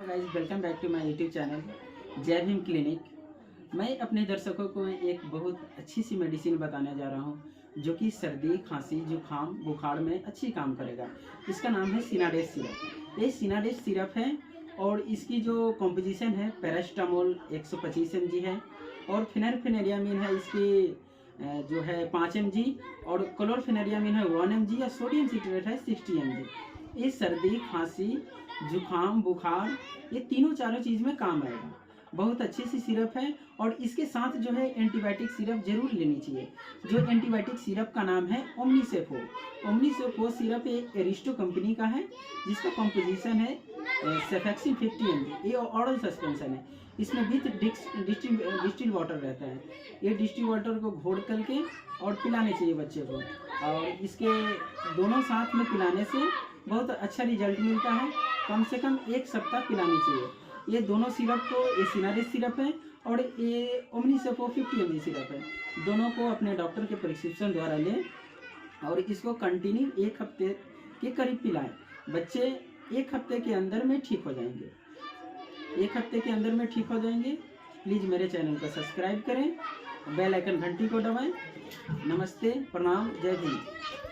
Guys, welcome back to my YouTube channel Jai Bhim clinic. मैं अपने दर्शकों को एक बहुत अच्छी सी मेडिसिन बताने जा रहा हूं जो कि सर्दी, खांसी, जुकाम, बुखार में अच्छी काम करेगा। इसका नाम है सिनाडेस सिरप। ये सिनाडेस सिरप है और इसकी जो कॉम्पोजिशन है पैरास्टामोल 125 mg है और फिनाइलफेनेडियामिन है इसकी जो है 5 mg और क्लोरफेनेडियामिन है 1 mg और सोडियम सिट्रेट है 60 mg। ये सर्दी, खांसी, जुकाम, बुखार ये तीनों चारों चीज़ में काम आएगा। बहुत अच्छी सी सिरप है और इसके साथ जो है एंटीबायोटिक सिरप जरूर लेनी चाहिए। जो एंटीबायोटिक सिरप का नाम है ओमनीसेफो। ओमनीसेफो सिरप एक एरिस्टो कंपनी का है जिसका कॉम्पोजिशन है सेफेक्सिन 50 mg। ये ऑरल सस्पेंशन है। इसमें विथ डिस्टिल वाटर रहता है। ये डिस्टिल वाटर को घोल करके और पिलाने चाहिए बच्चे को, और इसके दोनों साथ में पिलाने से बहुत अच्छा रिजल्ट मिलता है। कम से कम 1 सप्ताह पिलानी चाहिए। ये दोनों सिरप को, ये सिनाडेस सिरप है और ये ओमनीसेफो 50 mg सिरप है। दोनों को अपने डॉक्टर के प्रिस्क्रिप्शन द्वारा लें और इसको कंटिन्यू 1 हफ्ते के करीब पिलाएं। बच्चे 1 हफ्ते के अंदर में ठीक हो जाएंगे। 1 हफ्ते के अंदर में ठीक हो जाएंगे। प्लीज़ मेरे चैनल को सब्सक्राइब करें, बेल आइकन घंटी को दबाएं। नमस्ते, प्रणाम, जय हिंद।